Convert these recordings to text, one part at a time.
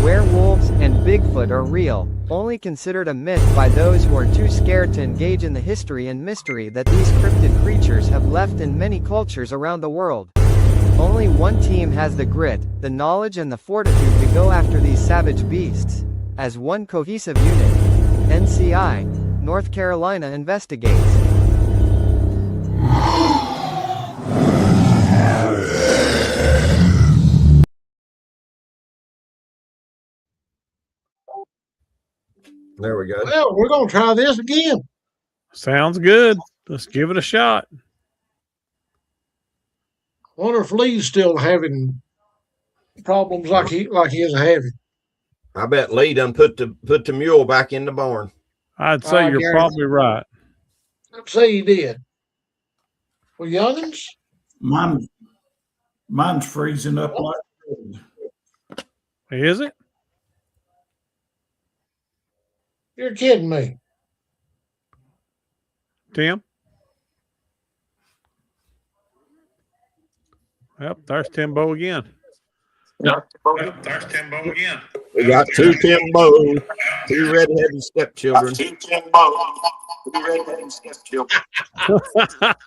Werewolves and Bigfoot are real, only considered a myth by those who are too scared to engage in the history and mystery that these cryptid creatures have left in many cultures around the world. Only one team has the grit, the knowledge and the fortitude to go after these savage beasts. As one cohesive unit, NCI, North Carolina investigates. There we go. Well, we're going to try this again. Sounds good. Let's give it a shot. I wonder if Lee's still having problems like he is having. I bet Lee done put the mule back in the barn. I'd say you're probably right. I'd say he did. Well, youngins? Mine's freezing up like. Is it? You're kidding me. Tim? Yep, there's Timbo again. Yep, there's Timbo again. We got two Timbo, two redheaded stepchildren.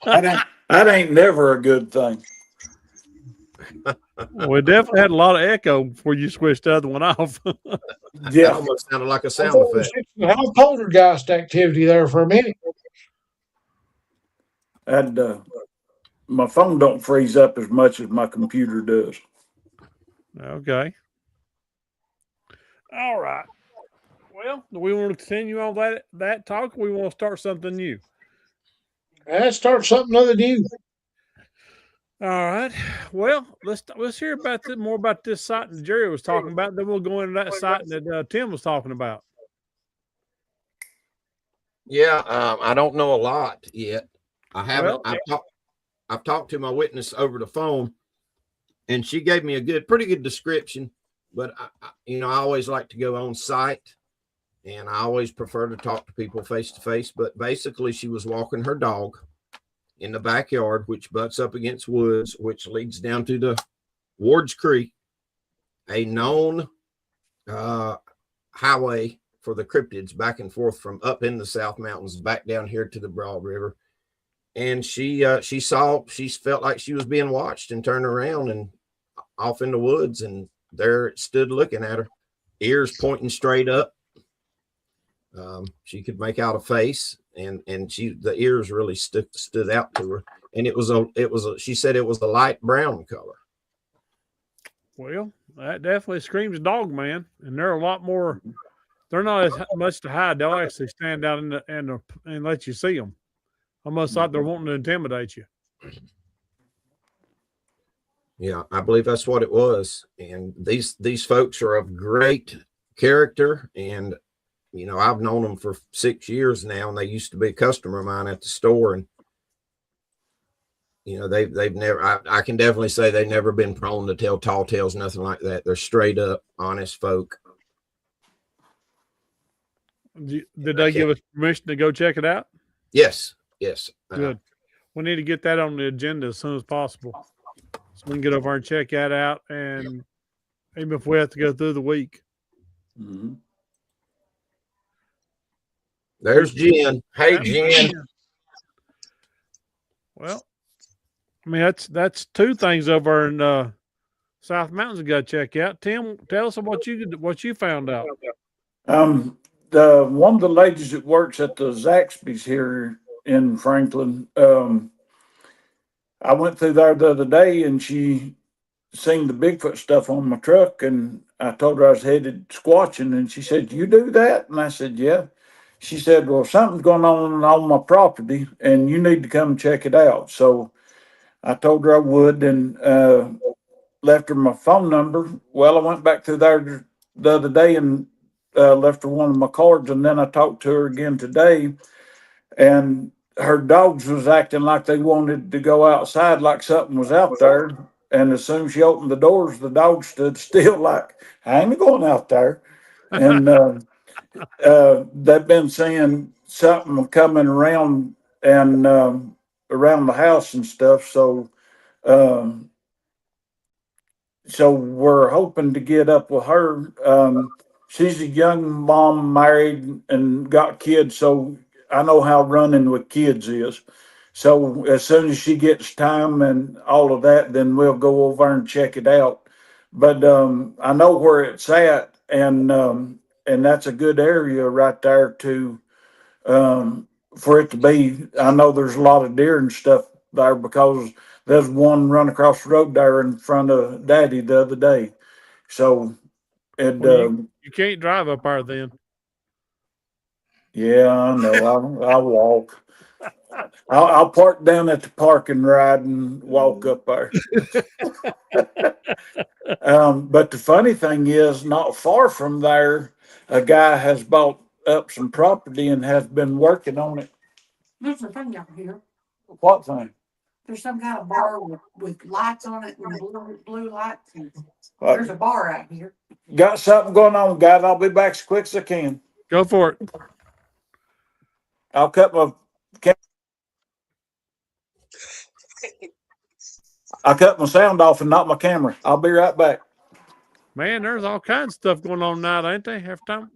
That ain't never a good thing. We definitely had a lot of echo before you switched the other one off. Yeah, almost sounded like a sound effect. How poltergeist activity there for a minute. And my phone don't freeze up as much as my computer does. Okay. All right. Well, do we want to continue on that talk, or we want to start something new? Let's start something other new. All right. Well, let's hear about more about this site that Jerry was talking about. Then we'll go into that site that Tim was talking about. Yeah, I don't know a lot yet. I haven't. I've talked to my witness over the phone, and she gave me a pretty good description. But I always like to go on site, and I always prefer to talk to people face to face. But basically, she was walking her dog in the backyard, which butts up against woods, which leads down to the Ward's Creek, a known highway for the cryptids back and forth from up in the South Mountains back down here to the Broad River. And she felt like she was being watched, and turned around and off in the woods, and there it stood looking at her, ears pointing straight up. She could make out a face, and the ears really stood out to her. And she said it was a light brown color. Well, that definitely screams dog man, and they're a lot more. They're not as much to hide. They'll actually stand out and let you see them. Almost like they're wanting to intimidate you. Yeah, I believe that's what it was. And these folks are of great character, and I've known them for 6 years now, and they used to be a customer of mine at the store. And they've never. I can definitely say they've never been prone to tell tall tales, nothing like that. They're straight up, honest folk. Did they give us permission to go check it out? Yes. Good. We need to get that on the agenda as soon as possible, so we can get over and check that out. And even if we have to go through the week. Mm-hmm. There's Jen. Hey, Jen. Well, I mean, that's two things over in South Mountains we got to check out. Tim, tell us what you found out. One of the ladies that works at the Zaxby's here in Franklin, I went through there the other day, and she seen the Bigfoot stuff on my truck, and I told her I was headed squatching, and she said, "You do that?" And I said, "Yeah." She said, "Well, something's going on my property, and you need to come check it out." So I told her I would, and left her my phone number. Well, I went back through there the other day and left her one of my cards, and then I talked to her again today, and her dogs was acting like they wanted to go outside, like something was out there. And as soon as she opened the doors, the dogs stood still, like, "I ain't going out there." And they've been seeing something coming around and around the house and stuff. So so we're hoping to get up with her. She's a young mom, married and got kids, so I know how running with kids is. So as soon as she gets time and all of that, then we'll go over and check it out. But I know where it's at, and that's a good area right there to for it to be. I know there's a lot of deer and stuff there because there's one run across the road there in front of Daddy the other day. So it Well, you can't drive up there then. yeah, I know. I'll walk. I'll park down at the park and ride and walk up there. But the funny thing is, not far from there, a guy has bought up some property and has been working on it. There's a thing out here. What thing? There's some kind of bar with lights on it and blue lights. And What? there's a bar out here. Got something going on, guys. I'll be back as quick as I can. Go for it. I'll cut my sound off and not my camera. I'll be right back. Man, there's all kinds of stuff going on now, ain't they? Half time.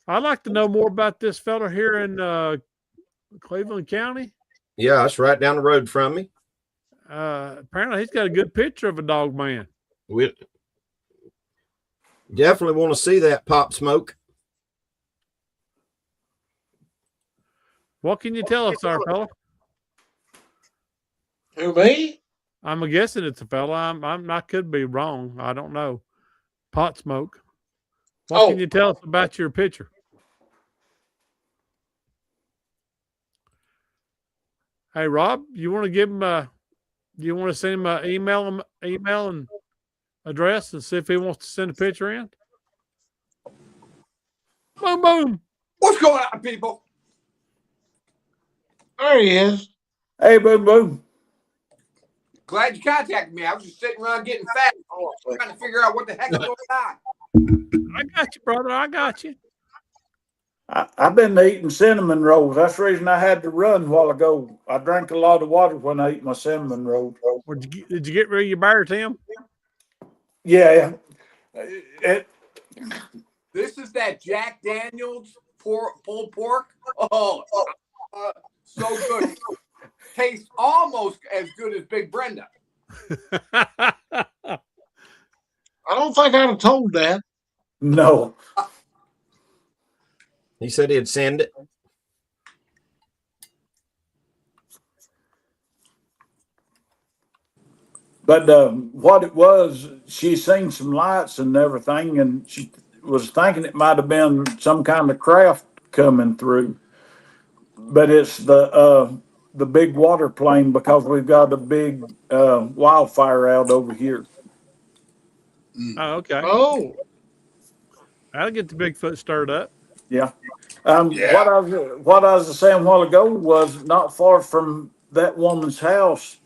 I'd like to know more about this fella here in Cleveland County. Yeah, it's right down the road from me. Apparently, he's got a good picture of a dog man. We definitely want to see that, Pop Smoke. What can you tell us, our fella? Who, me? I'm guessing it's a fella. I could be wrong. I don't know. Pot Smoke. What can you tell us about your picture? Hey, Rob, you want to give him you want to send him an email and address and see if he wants to send a picture in? Boom, boom. What's going on, people? There he is. Hey, boom, boom. Glad you contacted me. I was just sitting around getting fat, trying to figure out what the heck is going on. I got you, brother. I got you. I've been eating cinnamon rolls. That's the reason I had to run a while ago. I drank a lot of water when I ate my cinnamon rolls. Did you get rid of your bear, Tim? Yeah. This is that Jack Daniels pulled pork. Oh, so good. Tastes almost as good as Big Brenda. I don't think I'd have told that. No. He said he'd send it. But what it was, she seen some lights and everything, and she was thinking it might have been some kind of craft coming through. But it's the big water plane because we've got a big wildfire out over here. Oh, okay. Oh, That'll get the Bigfoot stirred up. Yeah. What I was saying a while ago was not far from that woman's house,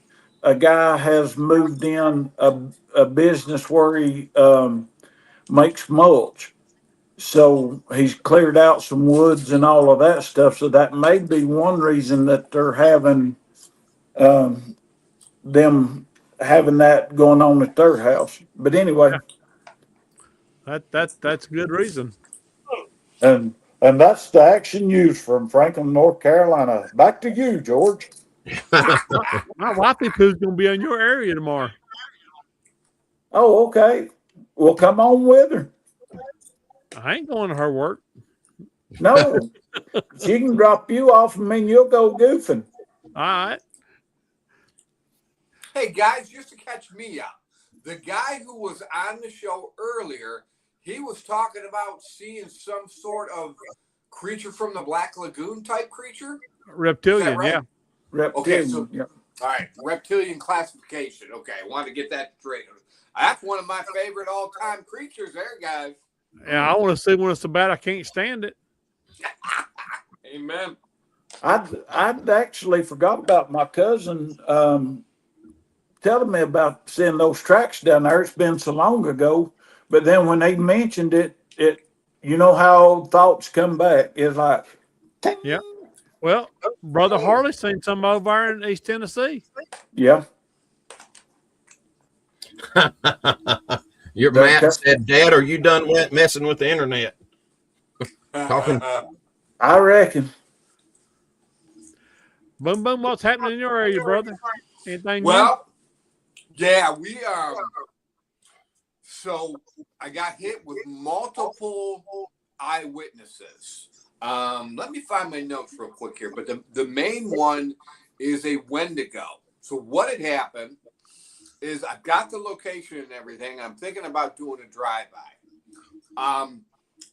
a guy has moved in a business where he makes mulch. So he's cleared out some woods and all of that stuff. So that may be one reason that they're having them having that going on at their house. But anyway, That's a good reason. and that's the Action News from Franklin, North Carolina. Back to you, George. My wifey poo's gonna be in your area tomorrow. Oh, okay. Well, come on with her. I ain't going to her work. No, she can drop you off and then you'll go goofing. All right. Hey, guys, just to catch me up, the guy who was on the show earlier, he was talking about seeing some sort of creature from the Black Lagoon type creature. Reptilian, right? Yeah. Okay, so yeah. All right, reptilian classification. Okay, I wanted to get that straight. That's one of my favorite all-time creatures there, guys. Yeah, I want to see when it's so bad I can't stand it. Amen. I'd actually forgot about my cousin telling me about seeing those tracks down there. It's been so long ago, but then when they mentioned it, you know how thoughts come back. It's like, Yeah. Well, Brother Harley seen some over there in East Tennessee. yeah. Your Matt said, Dad, are you done messing with the internet? Talking. I reckon. Boom, boom. What's happening in your area, brother? Anything Well, yeah, so I got hit with multiple eyewitnesses. Let me find my notes real quick here, but the main one is a Wendigo. So what had happened is I've got the location and everything. I'm thinking about doing a drive-by.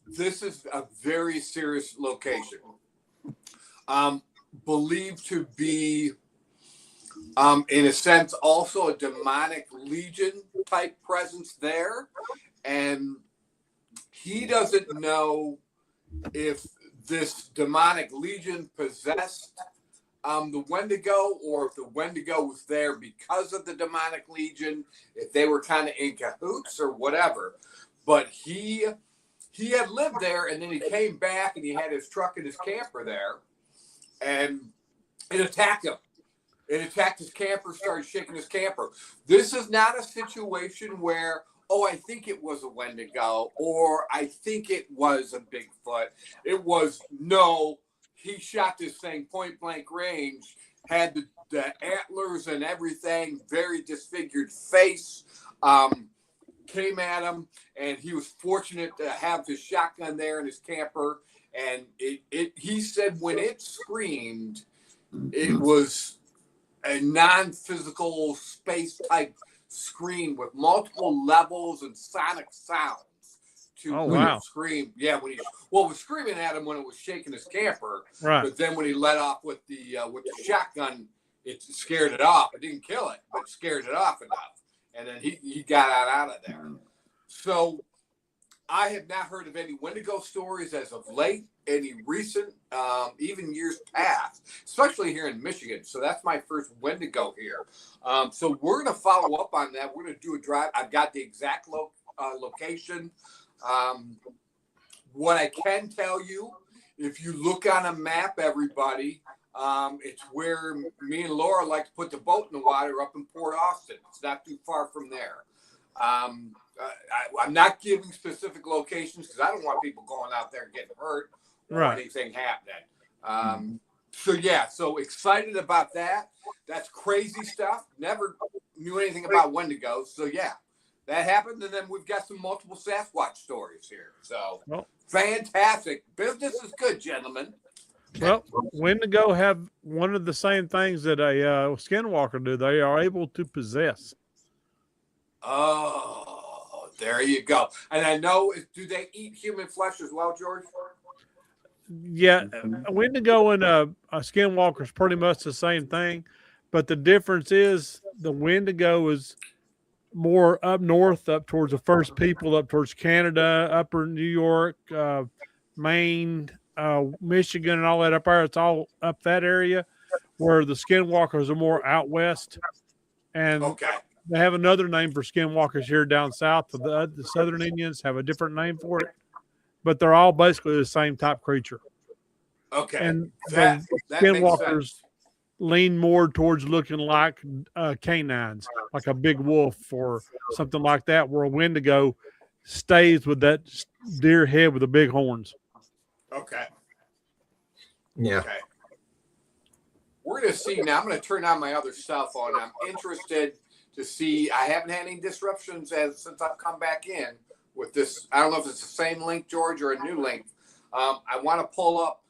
This is a very serious location. Believed to be, in a sense, also a demonic legion type presence there. And he doesn't know if this demonic legion possessed the Wendigo, or if the Wendigo was there because of the demonic legion, if they were kind of in cahoots or whatever. But he had lived there, and then he came back and he had his truck and his camper there, and it attacked him. It attacked his camper, started shaking his camper. This is not a situation where, I think it was a Wendigo, or I think it was a Bigfoot. It was, no, he shot this thing point blank range, had the antlers and everything, very disfigured face, came at him, and he was fortunate to have his shotgun there in his camper. And he said when it screamed, it was a non-physical space type scream with multiple levels and sonic sounds to it screamed. Yeah, when it was screaming at him when it was shaking his camper. Right. But then when he let off with the shotgun, it scared it off. It didn't kill it, but scared it off enough. And then he got out of there. So I have not heard of any Wendigo stories as of late, any recent, even years past, especially here in Michigan. So that's my first Wendigo here. So we're going to follow up on that. We're going to do a drive. I've got the exact location. What I can tell you, if you look on a map, everybody, it's where me and Laura like to put the boat in the water up in Port Austin. It's not too far from there. I'm not giving specific locations because I don't want people going out there and getting hurt or anything happening. So excited about that. That's crazy stuff. Never knew anything about Wendigo. So yeah, that happened. And then we've got some multiple Sasquatch stories here. So fantastic. Business is good, gentlemen. Well, Wendigo have one of the same things that a skinwalker do. They are able to possess. Oh, there you go. And I know, do they eat human flesh as well, George? Yeah, a Wendigo and a skinwalker is pretty much the same thing, but the difference is the Wendigo is more up north, up towards the First People, up towards Canada, upper New York, Maine, Michigan, and all that up there. It's all up that area, where the skinwalkers are more out west. And they have another name for skinwalkers here down south. The Southern Indians have a different name for it, but they're all basically the same type creature. Okay. And the skinwalkers lean more towards looking like canines, like a big wolf or something like that, where a Wendigo stays with that deer head with the big horns. Okay. Yeah. Okay. We're going to see now. I'm going to turn on my other cell phone. I'm interested to see. I haven't had any disruptions since I've come back in with this. I don't know if it's the same link, George, or a new link. I want to pull up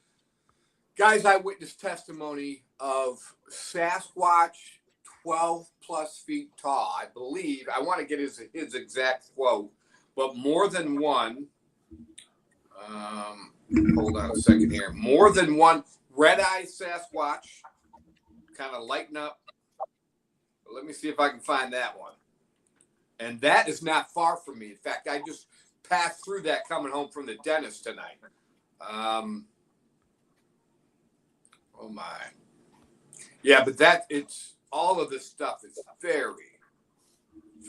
guys' eyewitness testimony of Sasquatch 12 plus feet tall. I believe, I want to get his exact quote, but more than one. Hold on a second here. More than one red-eye Sasquatch. Kind of lighten up. But let me see if I can find that one. And that is not far from me. In fact, I just passed through that coming home from the dentist tonight. Oh my. Yeah, but it's all of this stuff is very,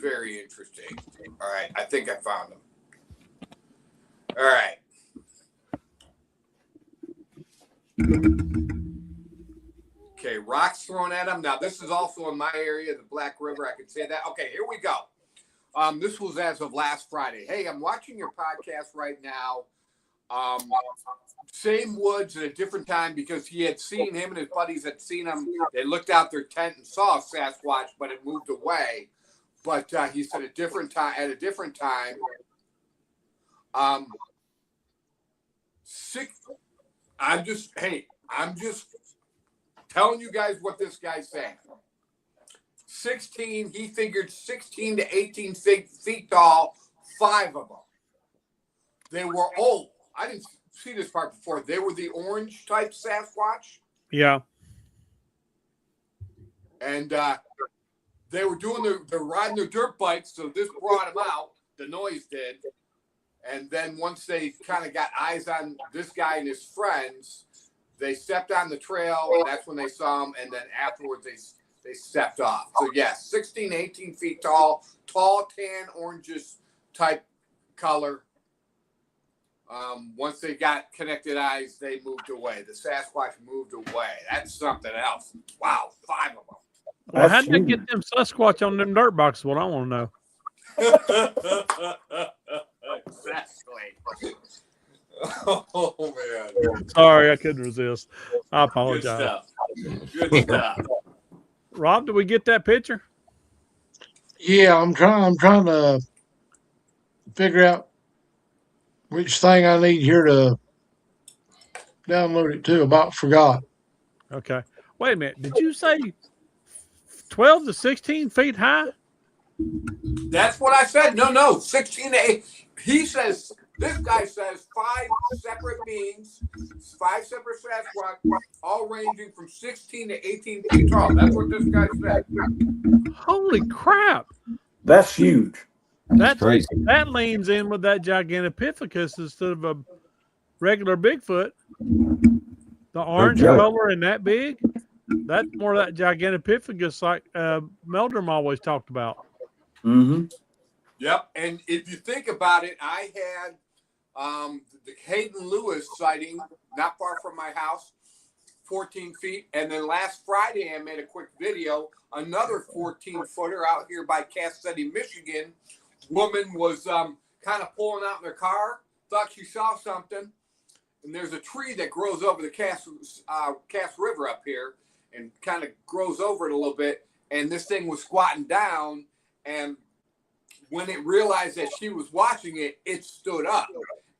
very interesting. All right, I think I found them. All right. Okay, rocks thrown at him. Now, this is also in my area, the Black River. I can say that. Okay, here we go. This was as of last Friday. Hey, I'm watching your podcast right now. Same woods at a different time, because he had seen him and his buddies had seen him. They looked out their tent and saw a Sasquatch, but it moved away. But he said at a different time. I'm just telling you guys what this guy's saying. 16, he figured 16 to 18 feet tall, 5 of them. They were old. I didn't see this part before. They were the orange type Sasquatch. Yeah. And they were they're riding their dirt bikes, so this brought them out. The noise did. And then once they kind of got eyes on this guy and his friends, they stepped on the trail, and that's when they saw him. And then afterwards, they stepped off. So, yes, 16, 18 feet tall, tan, oranges type color. Once they got connected eyes, they moved away. The Sasquatch moved away. That's something else. Wow, 5 of them. Well, how did they get them Sasquatch on them dirt boxes? What I want to know. Exactly. Oh, man. Sorry, I couldn't resist. I apologize. Good stuff. Rob, did we get that picture? Yeah, I'm trying to figure out which thing I need here to download it to. About forgot. Okay. Wait a minute. Did you say 12 to 16 feet high? That's what I said. No, 16 to 8. This guy says 5 separate beings, 5 separate Sasquatch, all ranging from 16 to 18 feet tall. That's what this guy said. Holy crap. That's huge. That's crazy. That leans in with that Gigantopithecus instead of a regular Bigfoot. The orange color and that big, that's more of that Gigantopithecus like Meldrum always talked about. Mm-hmm. Yep. And if you think about it, I had the Hayden Lewis sighting not far from my house, 14 feet. And then last Friday, I made a quick video, another 14-footer out here by Cass City, Michigan. Woman was kind of pulling out in her car, thought she saw something. And there's a tree that grows over the Cass River up here and kind of grows over it a little bit. And this thing was squatting down. And when it realized that she was watching it, it stood up.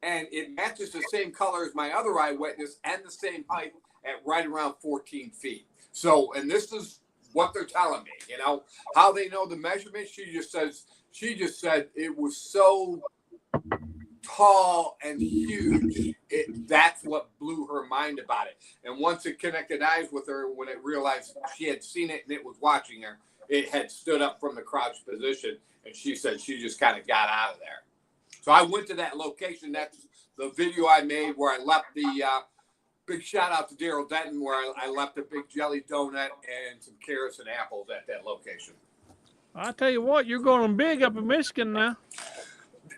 And it matches the same color as my other eyewitness and the same height at right around 14 feet. So, and this is what they're telling me, you know, how they know the measurement. She just said it was so tall and huge. That's what blew her mind about it. And once it connected eyes with her, when it realized she had seen it and it was watching her, it had stood up from the crouched position. And she said she just kind of got out of there. So I went to that location. That's the video I made where I left the big shout out to Daryl Denton, where I left a big jelly donut and some carrots and apples at that location. I tell you what, you're going big up in Michigan now.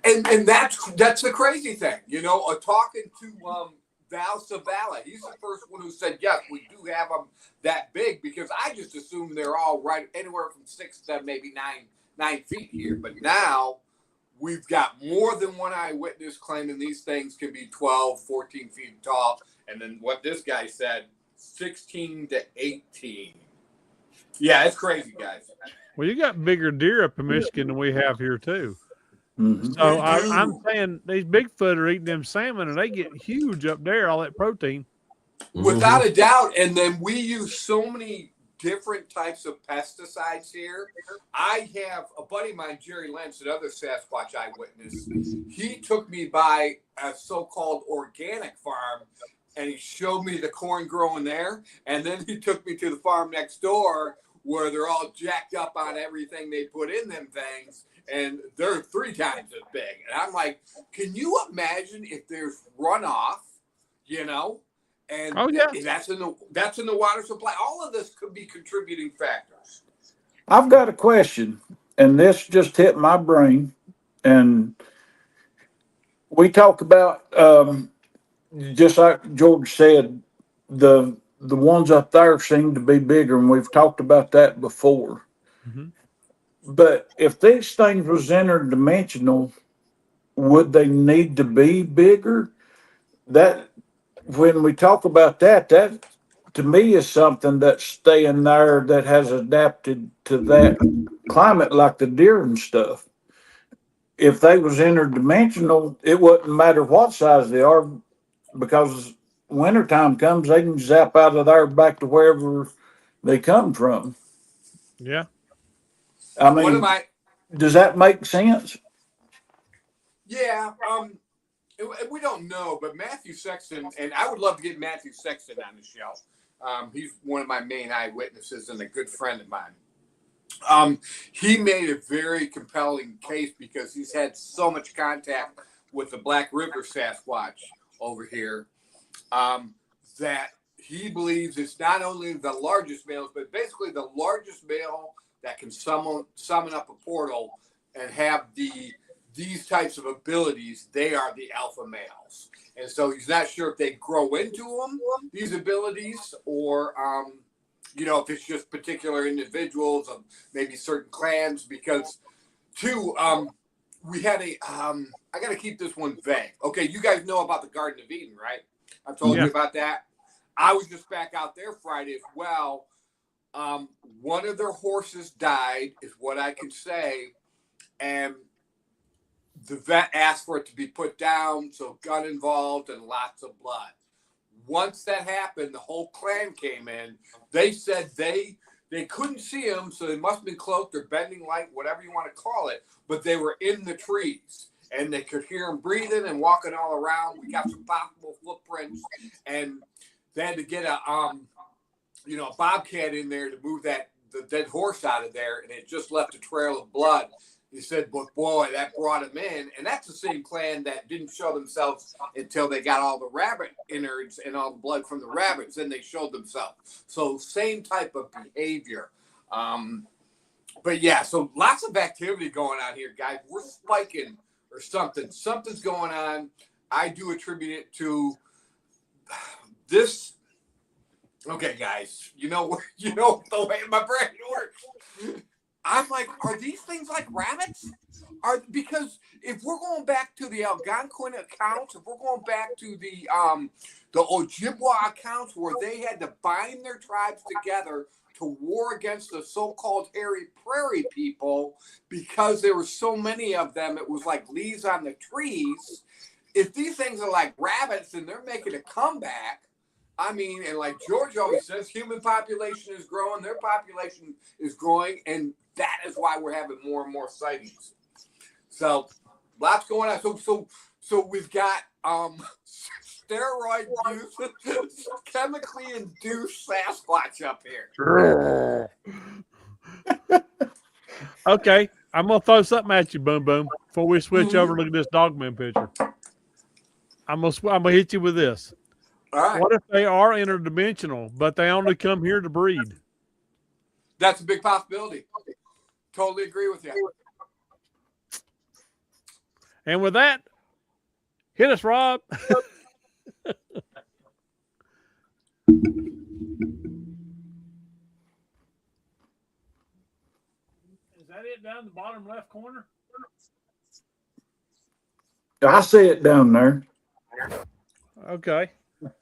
And that's the crazy thing, you know. Talking to Val Savala, he's the first one who said yes, we do have them that big, because I just assumed they're all right anywhere from 6 to maybe 9 feet here. But now we've got more than one eyewitness claiming these things can be 12, 14 feet tall. And then what this guy said, 16 to 18. Yeah, it's crazy, guys. Well, you got bigger deer up in Michigan than we have here, too. Mm-hmm. So I'm saying these Bigfoot are eating them salmon, and they get huge up there, all that protein. Without a doubt. And then we use so many different types of pesticides here. I have a buddy of mine, Jerry Lentz, another Sasquatch eyewitness. He took me by a so-called organic farm, and he showed me the corn growing there. And then he took me to the farm next door where they're all jacked up on everything they put in them things. And they're 3 times as big. And I'm like, can you imagine if there's runoff, you know? And that's in the water supply. All of this could be contributing factors. I've got a question, and this just hit my brain. And we talk about, just like George said, the ones up there seem to be bigger, and we've talked about that before. Mm-hmm. But if these things was interdimensional, would they need to be bigger? That when we talk about that, that to me is something that's staying there that has adapted to that climate, like the deer and stuff. If they was interdimensional, it wouldn't matter what size they are, because wintertime comes, they can zap out of there back to wherever they come from. Yeah. I One of mean, my does that make sense? yeah, we don't know, but Matthew Sexton, and I would love to get Matthew Sexton on the show. He's one of my main eyewitnesses and a good friend of mine. He made a very compelling case because he's had so much contact with the Black River Sasquatch over here, that he believes it's not only the largest males, but basically the largest male that can summon up a portal and have these types of abilities. They are the alpha males. And so he's not sure if they grow into them, these abilities, or if it's just particular individuals of maybe certain clans. Because too, we had I got to keep this one vague. Okay, you guys know about the Garden of Eden, right? I told you about that. I was just back out there Friday as well. One of their horses died, is what I can say, and the vet asked for it to be put down, so gun involved and lots of blood. Once that happened, the whole clan came in. They said they couldn't see him, so they must have been cloaked or bending light, whatever you want to call it, but they were in the trees, and they could hear him breathing and walking all around. We got some possible footprints, and they had to get a bobcat in there to move the dead horse out of there, and it just left a trail of blood. He said, but boy, that brought him in. And that's the same clan that didn't show themselves until they got all the rabbit innards and all the blood from the rabbits. Then they showed themselves. So same type of behavior. But yeah, so lots of activity going on here, guys. We're spiking or something. Something's going on. I do attribute it to this. Okay, guys, you know the way my brain works. I'm like, are these things like rabbits? Because if we're going back to the Algonquin accounts, if we're going back to the Ojibwa accounts where they had to bind their tribes together to war against the so-called hairy prairie people because there were so many of them, it was like leaves on the trees. If these things are like rabbits and they're making a comeback, I mean, and like George always says, human population is growing, their population is growing, and that is why we're having more and more sightings. So, lots going on. So we've got steroid use, chemically induced Sasquatch up here. Okay, I'm gonna throw something at you, Boom Boom, before we switch over and look at this Dogman picture. I'm gonna hit you with this. All right. What if they are interdimensional, but they only come here to breed? That's a big possibility. Totally agree with you. And with that, hit us, Rob. Is that it down the bottom left corner? I see it down there. Okay.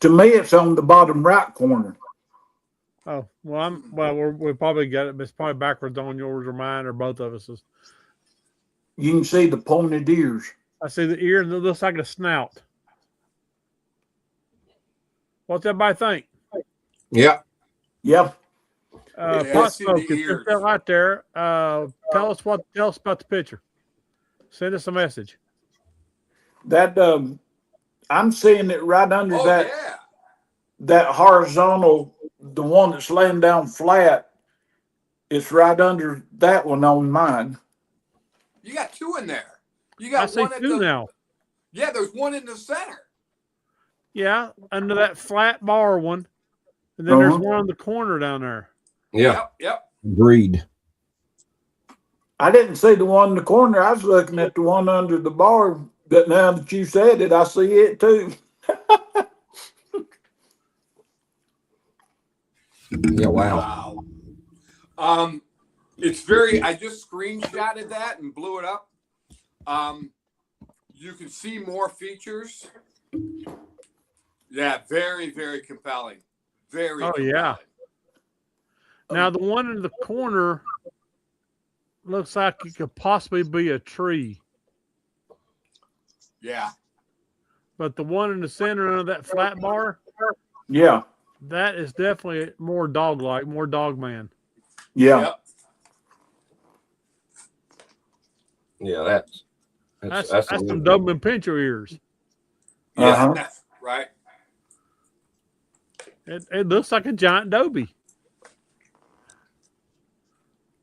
To me, it's on the bottom right corner. Oh, well, we probably got it, but it's probably backwards on yours or mine or both of us. You can see the pointed ears. I see the ear and it looks like a snout. What's everybody think? Yeah. Yep. Pot Smoke, if you're still out there, tell us about the picture. Send us a message. That I'm seeing it right under that. Yeah. That horizontal, the one that's laying down flat, it's right under that one on mine. You got two in there. You got I one see at two the, now. Yeah, there's one in the center. Yeah, under that flat bar one. And then there's one in the corner down there. Yeah. Yep. Agreed. I didn't see the one in the corner. I was looking at the one under the bar. But now that you said it, I see it too. Yeah. Wow. It's very. I just screenshotted that and blew it up. You can see more features. Yeah, very, very compelling. Very. Oh, compelling. yeah. Now the one in the corner looks like it could possibly be a tree. Yeah. But the one in the center of that flat bar, Yeah. that is definitely more dog-like, more dog-man. Yeah. Yep. Yeah, That's some Dublin pincher ears. Yeah. Uh-huh. That's right. It looks like a giant Dobie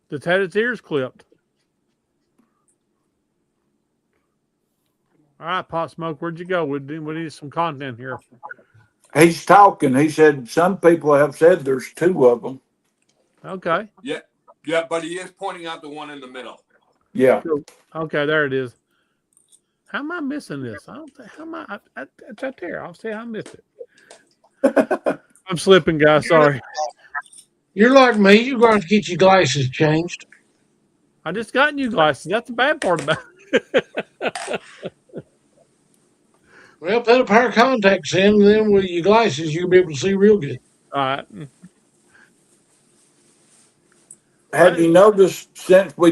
that's had its ears clipped. All right, Pot Smoke, where'd you go? We need some content here. He's talking. He said some people have said there's two of them. Okay. Yeah. Yeah, but he is pointing out the one in the middle. Yeah. Okay, there it is. How am I missing this? I don't think. How am I? It's right there. I'll see how I missed it. I'm slipping, guys. Sorry. You're like me. You're going to get your glasses changed. I just got new glasses. That's the bad part about it. Well, put a pair of contacts in, and then with your glasses, you'll be able to see real good. All right. Have you noticed since we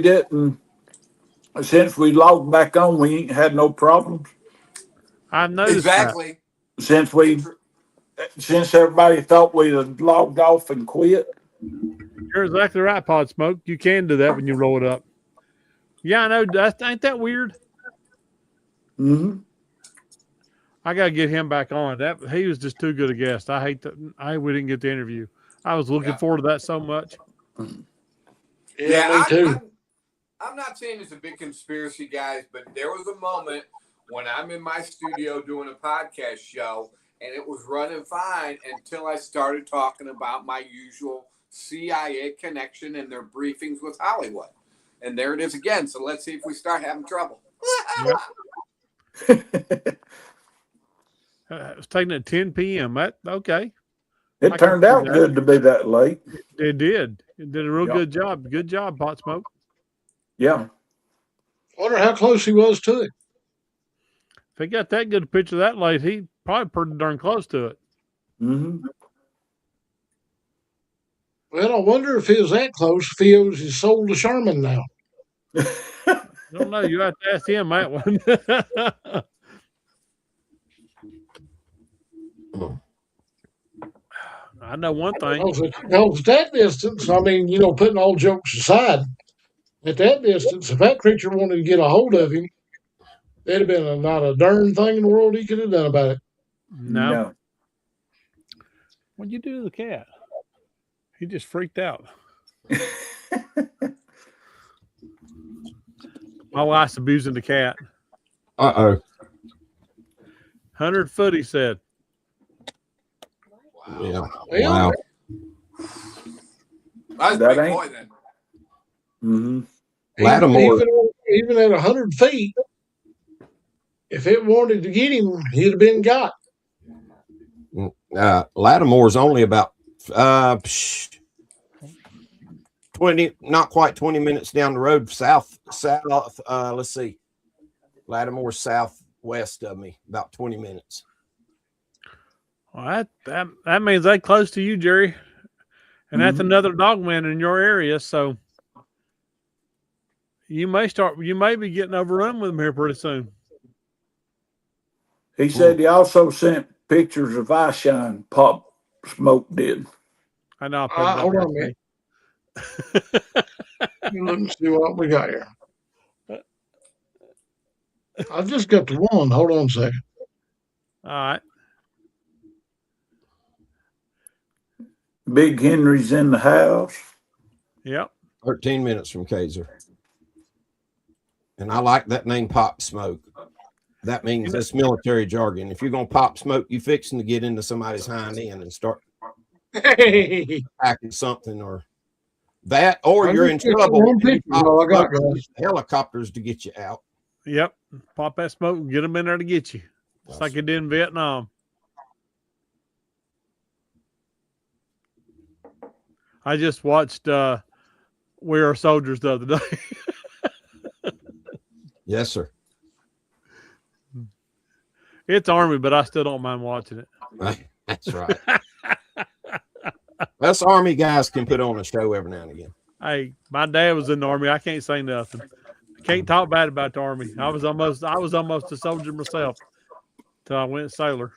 logged back on, we ain't had no problems? I've noticed Exactly. Since everybody thought we had logged off and quit. that. You're exactly right, Pod Smoke. You can do that when you roll it up. Yeah, I know. Ain't that weird? Mm-hmm. I gotta get him back on. That he was just too good a guest. I hate that we didn't get the interview. I was looking forward to that so much. Yeah, me too. I'm not saying it's a big conspiracy, guys, but there was a moment when I'm in my studio doing a podcast show, and it was running fine until I started talking about my usual CIA connection and their briefings with Hollywood. And there it is again. So let's see if we start having trouble. It was taking at 10 p.m. Okay. It turned out good to be that late. It did. It did a real good job. Good job, Pot Smoke. Yeah. Wonder how close he was to it. If he got that good a picture that late, he probably pretty darn close to it. Mm-hmm. Well, I wonder if he was that close, if he owes his soul to Sherman now. I don't know. You have to ask him that one. I know one thing. Because at that distance, I mean, putting all jokes aside, at that distance, if that creature wanted to get a hold of him, there'd have been not a darn thing in the world he could have done about it. No. What'd you do to the cat? He just freaked out. My wife's abusing the cat. 100 foot, he said. Yeah. Well, Wow. That's a big boy then. Mm-hmm. Lattimore. Even at 100 feet, if it wanted to get him, he'd have been got. Lattimore's only about 20, not quite 20 minutes down the road south. Let's see. Lattimore's southwest of me, about 20 minutes. Well, that means they close to you, Jerry. And that's another dogman in your area, so you may be getting overrun with them here pretty soon. He said he also sent pictures of eye shine. Pop Smoke did. I know. Hold on a minute. Let me see what we got here. I just got the one. Hold on a second. All right. Big Henry's in the house. Yep. 13 minutes from Kaiser. And I like that name, Pop Smoke. That means that's military jargon. If you're going to pop smoke, you fixing to get into somebody's hind end and start packing something or that, or you're in trouble. Helicopters to get you out. Yep. Pop that smoke and get them in there to get you. Just like it did in Vietnam. I just watched We Are Soldiers the other day. Yes, sir. It's Army, but I still don't mind watching it. That's right. Us Army guys can put on a show every now and again. Hey, my dad was in the Army. I can't say nothing. I can't talk bad about the Army. I was almost a soldier myself till I went sailor.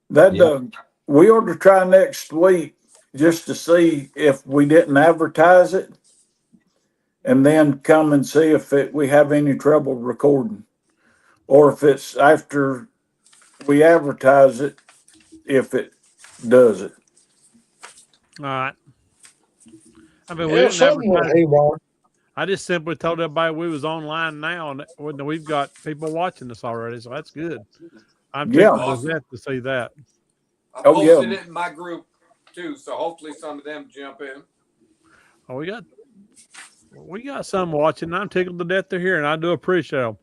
We ought to try next week just to see if we didn't advertise it, and then come and see if we have any trouble recording, or if it's after we advertise it, if it does it. All right. I mean, we Yeah, didn't something advertise. haywire. I just simply told everybody we was online now, and we've got people watching us already, so that's good. I'm tickled to death to see that. I posted it in my group too, so hopefully some of them jump in. Oh, we got some watching. I'm tickled to death to hear, and I do appreciate them.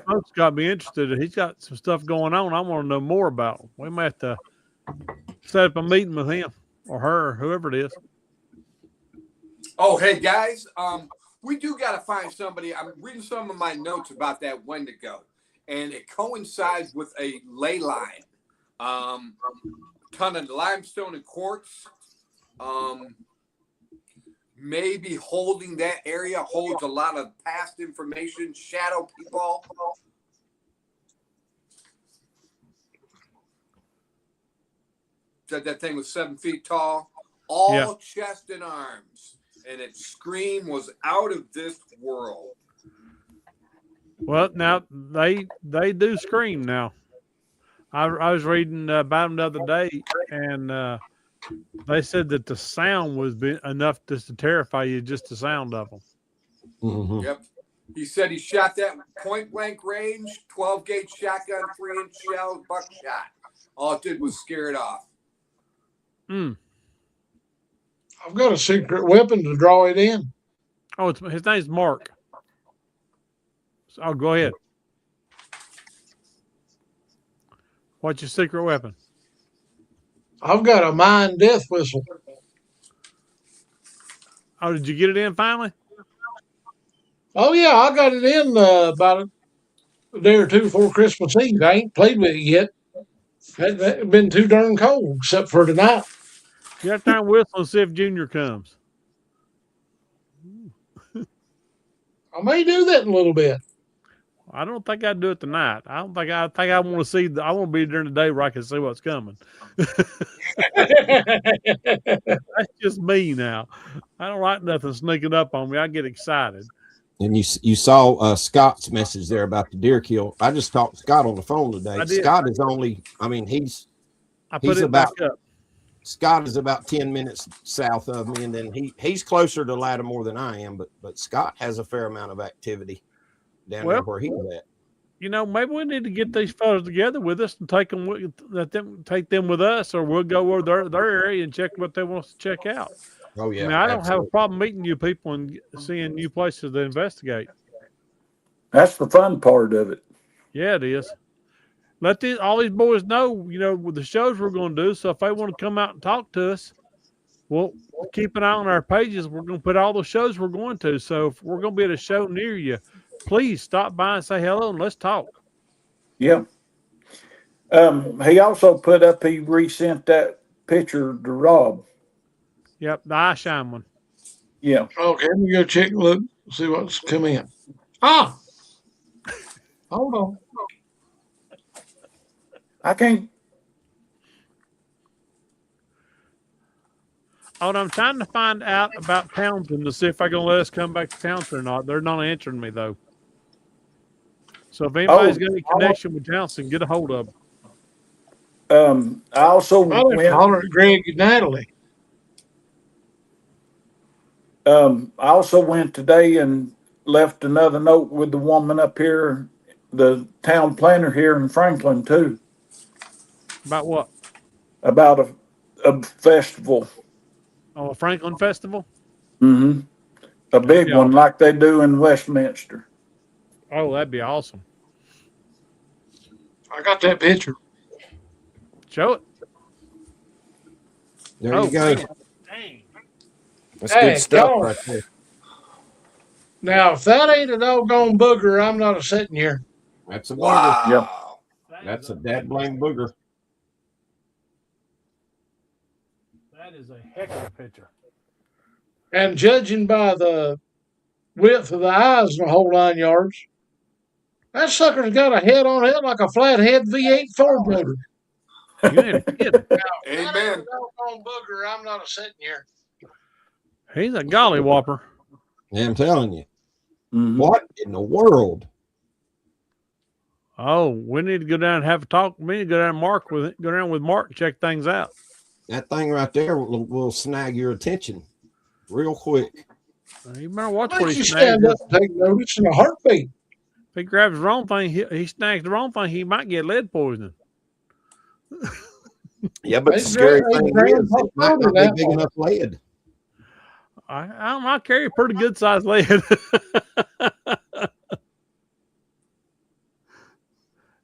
Folks got me interested. He's got some stuff going on I want to know more about. We might have to set up a meeting with him or her, whoever it is. Oh, hey guys, we do got to find somebody. I'm reading some of my notes about that Wendigo, and it coincides with a ley line, ton of limestone and quartz. Maybe holding that area holds a lot of past information, shadow people. Said that thing was 7 feet tall, all chest and arms, and its scream was out of this world. Well, now they do scream now. I was reading about them the other day, and they said that the sound was enough just to terrify you, just the sound of them. Mm-hmm. Yep. He said he shot that point blank range, 12 gauge shotgun, 3-inch shells, buckshot. All it did was scare it off. Mm. I've got a secret weapon to draw it in. Oh, his name's Mark. So, go ahead. What's your secret weapon? I've got a mine death whistle. Oh, did you get it in finally? Oh yeah, I got it in about a day or two before Christmas Eve. I ain't played with it yet. It's been too darn cold, except for tonight. You have time to whistle and see if Junior comes. I may do that in a little bit. I don't think I'd do it tonight. I think I want to see. I want to be during the day where I can see what's coming. That's just me now. I don't like nothing sneaking up on me. I get excited. And you saw Scott's message there about the deer kill. I just talked to Scott on the phone today. Scott is only, I mean, he's about, back up. Scott is about 10 minutes south of me, and then he's closer to Lattimore than I am, but Scott has a fair amount of activity down there where he's at. You know, maybe we need to get these fellows together with us and take them with us, or we'll go over their area and check what they want us to check out. Oh yeah, I mean, I don't have a problem meeting you people and seeing new places to investigate. That's the fun part of it. Yeah, it is. Let all these boys know, you know, with the shows we're going to do. So if they want to come out and talk to us, we'll keep an eye on our pages. We're going to put all the shows we're going to. So if we're going to be at a show near you, please stop by and say hello and let's talk. Yeah. He also put up, he resent that picture to Rob. Yep, the eye shine one. Yeah. Okay, let me go check and look, see what's come in. Ah! Hold on. I can't. Oh, and I'm trying to find out about Townsend to see if they're going to let us come back to Townsend or not. They're not answering me, though. So if anybody's got any connection with Townsend, get a hold of them. I also went at Greg and Natalie. I also went today and left another note with the woman up here, the town planner here in Franklin too. About what? About a festival. Oh, a Franklin festival? Mm-hmm. A big one like they do in Westminster. Oh, that'd be awesome. I got that picture. Show it. There you go. Dang. That's good stuff Golf. right there. Now, if that ain't a doggone booger, I'm not a sitting here. That's a booger. Wow. That's a dad blame booger. That is a heck of a picture. And judging by the width of the eyes and the whole 9 yards, that sucker's got a head on it like a flathead V8 Ford motor. You ain't kidding. Amen. Doggone booger, I'm not a sitting here. He's a golly whopper. Yeah, I'm telling you. Mhm. What in the world? Oh, we need to go down and have a talk. We need to go down with Mark and check things out. That thing right there will snag your attention real quick. You better watch Why what don't he you snags. stand up and take notice in a heartbeat? If he grabs the wrong thing, he snags the wrong thing, he might get lead poisoning. Yeah, but the They scary grab- thing they is it might not be that big one. enough lead. I carry a pretty good sized lead.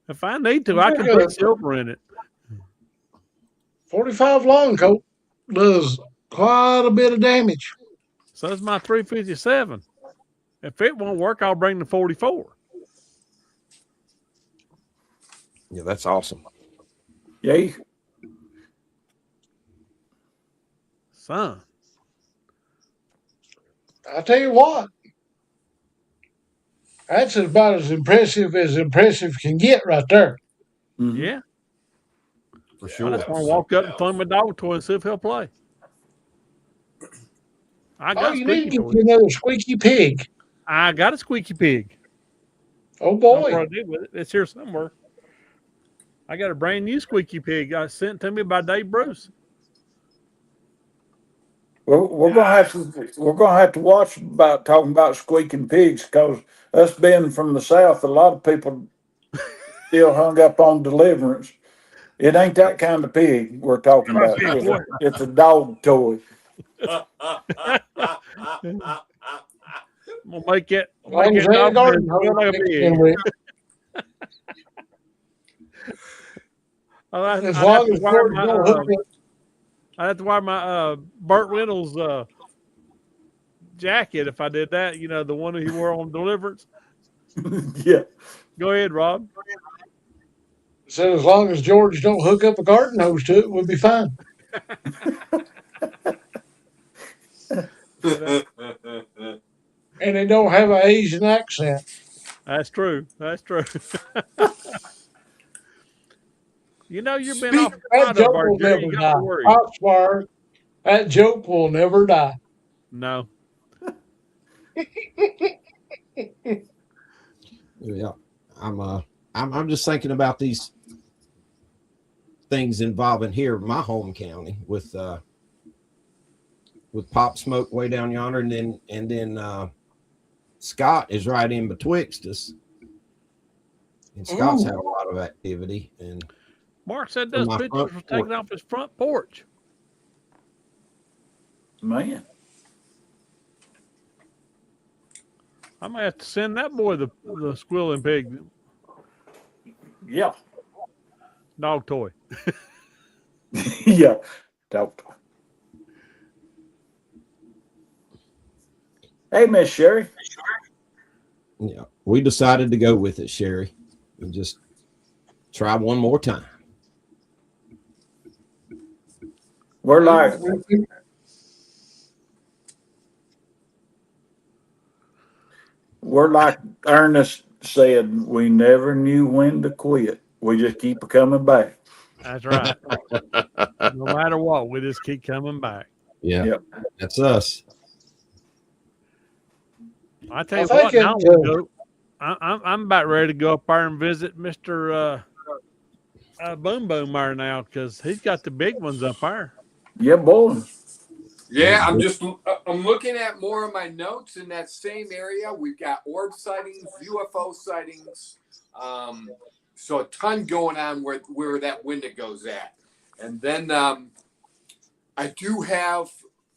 If I need to, I can put silver in it. 45 long coat does quite a bit of damage. So it's my 357. If it won't work, I'll bring the 44. Yeah, that's awesome. Yay. Son. I tell you what, that's about as impressive can get right there. Mhm. Yeah. For I sure. just want to walk up and throw him a dog toy and see if he'll play. I Oh, got you need to squeaky get toys. you another squeaky pig. I got a squeaky pig. Oh I don't know boy. what I did with it. It's here somewhere. I got a brand new squeaky pig. Sent to me by Dave Bruce. We're gonna have to watch about talking about squeaking pigs, because us being from the South, a lot of people still hung up on deliverance. It ain't that kind of pig we're talking about. It's a dog toy. I'm gonna make it Like dog that garden business feel like a pig. As long as George don't hook it. I have to wear my Burt Reynolds jacket if I did that. You know, the one that he wore on Deliverance. Yeah. Go ahead, Rob. Said as long as George don't hook up a garden hose to it, we'll be fine. And it don't have an Asian accent. That's true. That's true. You know, you've been off That joke will Jerry. never You got die. to worry. I swear, that joke will never die. No. Yeah. I'm just thinking about these things involving here, my home county, with Pop Smoke way down yonder, and then Scott is right in betwixt us. And Scott's had a lot of activity. And Mark said those pictures were taken off his front porch. Man. I may have to send that boy the squealing pig Yeah. dog toy. Yeah. Dog toy. Hey, Miss Sherry. yeah, we decided to go with it, Sherry, and just try one more time. We're like Ernest said, we never knew when to quit. We just keep coming back. That's right. No matter what, we just keep coming back. Yeah, Yep. That's us. I tell you what, now I'm about ready to go up there and visit Mr. Boom Boom there now, because he's got the big ones up there. Yeah, boy. Yeah, I'm looking at more of my notes in that same area. We've got orb sightings, UFO sightings, so a ton going on where that window goes at. And then I do have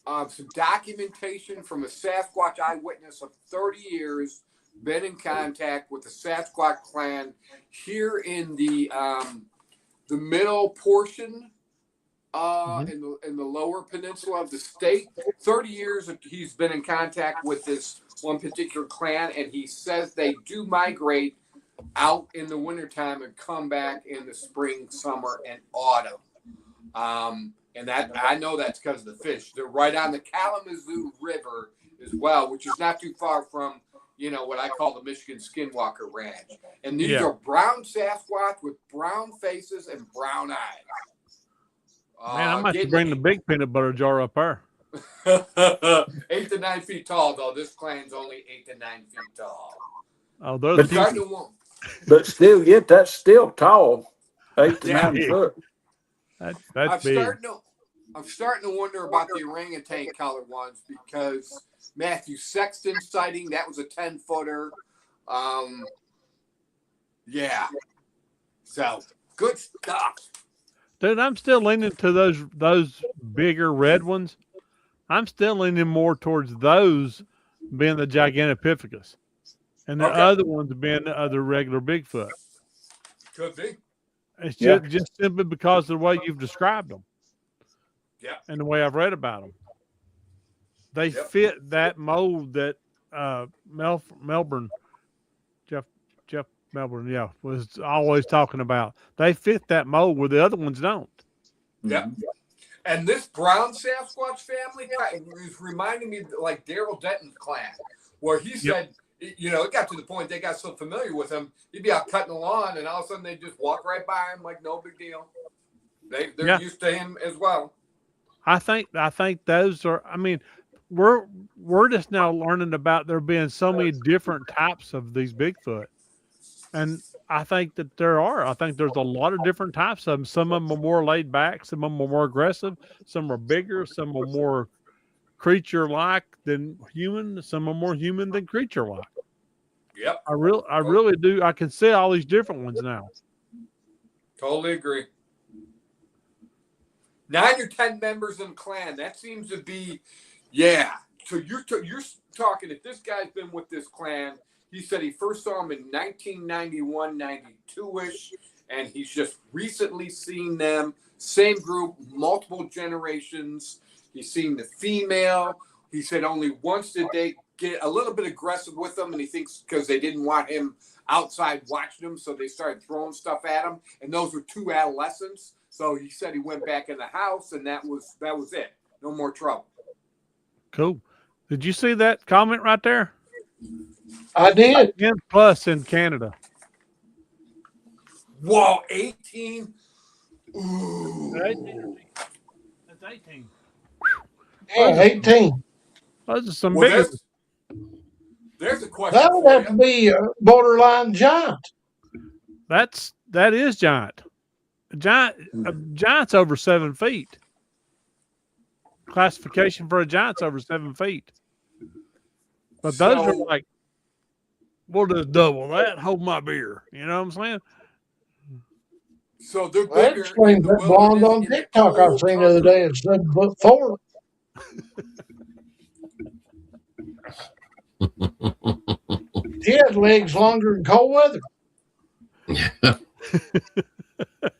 some documentation from a Sasquatch eyewitness of 30 years, been in contact with the Sasquatch clan here in the middle portion in the lower peninsula of the state. 30 years he's been in contact with this one particular clan, and he says they do migrate out in the wintertime and come back in the spring, summer, and autumn. And that I know that's because of the fish. They're right on the Kalamazoo River as well, which is not too far from, what I call the Michigan Skinwalker Ranch. And these are brown Sasquatch with brown faces and brown eyes. Man, I might bring the big peanut butter jar up there. 8 to 9 feet tall, though. This clan's only 8 to 9 feet tall. Oh, those but still, yet that's still tall. 8 to 9 foot. That's big. I'm starting to wonder about the orangutan colored ones because Matthew Sexton sighting, that was a 10-footer. Yeah. So good stuff. Dude, I'm still leaning to those bigger red ones. I'm still leaning more towards those being the Gigantopithecus, and the other ones being the other regular Bigfoot. Could be. It's just simply because of the way you've described them. Yeah. And the way I've read about them. They fit that mold that Melbourne, Jeff Melbourne, was always talking about. They fit that mold where the other ones don't. Yeah. And this brown Sasquatch family is reminding me like Daryl Denton's clan, where he said, it got to the point they got so familiar with him, he'd be out cutting the lawn, and all of a sudden they just walk right by him like no big deal. They're used to him as well. I think those are. I mean, we're just now learning about there being so many different types of these Bigfoot, and I think that there are. I think there's a lot of different types of them. Some of them are more laid back. Some of them are more aggressive. Some are bigger. Some are more creature-like than human. Some are more human than creature-like. Yep. I really do. I can see all these different ones now. Totally agree. 9 or 10 members in the clan. That seems to be, So you're talking, if this guy's been with this clan, he said he first saw him in 1991, 92-ish, and he's just recently seen them. Same group, multiple generations. He's seen the female. He said only once did they get a little bit aggressive with them, and he thinks because they didn't want him outside watching them, so they started throwing stuff at him, and those were 2 adolescents. So he said he went back in the house, and that was it. No more trouble. Cool. Did you see that comment right there? I did. 10 plus in Canada. Whoa, 18. Ooh. That's 18. Yeah, 18. Those are some big. There's a question. That would have to be a borderline giant. That is giant. A giant's over 7 feet. Classification for a giant's over 7 feet. But those are like, we'll just double that. Hold my beer. You know what I'm saying? So they're That bigger. explains that blonde on TikTok I seen the other day at 7'4". He has legs longer than cold weather.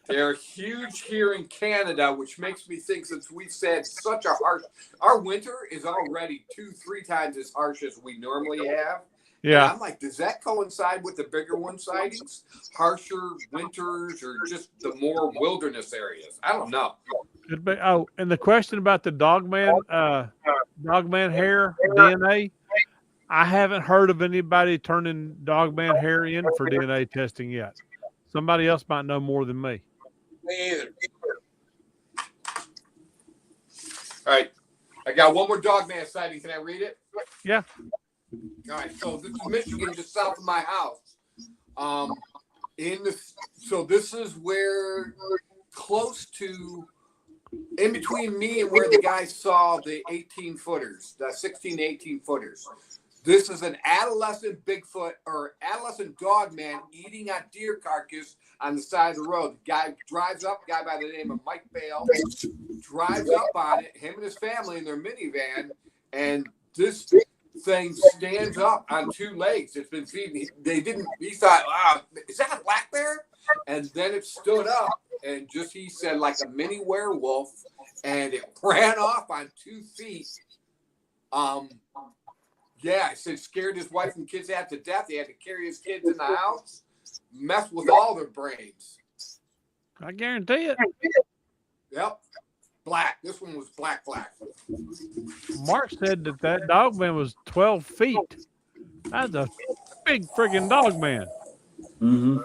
They're huge here in Canada, which makes me think, since we said such a harsh, our winter is already 2-3 times as harsh as we normally have. Yeah. And I'm like, does that coincide with the bigger one sightings? Harsher winters, or just the more wilderness areas? I don't know. Could be. Oh, and the question about the dogman hair DNA, I haven't heard of anybody turning dogman hair in for DNA testing yet. Somebody else might know more than me. Me either. All right. I got one more dogman sighting. Can I read it? Yeah. All right. So this is Michigan, just south of my house. So this is where, close to, in between me and where the guy saw the 18-footers, the 16 to 18-footers. This is an adolescent Bigfoot or adolescent dog man eating a deer carcass on the side of the road. The guy drives up, guy by the name of Mike Bale, drives up on it, him and his family in their minivan, and this thing stands up on 2 legs. It's been feeding. He thought, wow, is that a black bear? And then it stood up, and just he said like a mini werewolf, and it ran off on 2 feet. Yeah, I said scared his wife and kids half to death. He had to carry his kids in the house, mess with all their brains. I guarantee it. Yep. Black. This one was black. Mark said that dog man was 12 feet. That's a big friggin' dog man. Mm-hmm.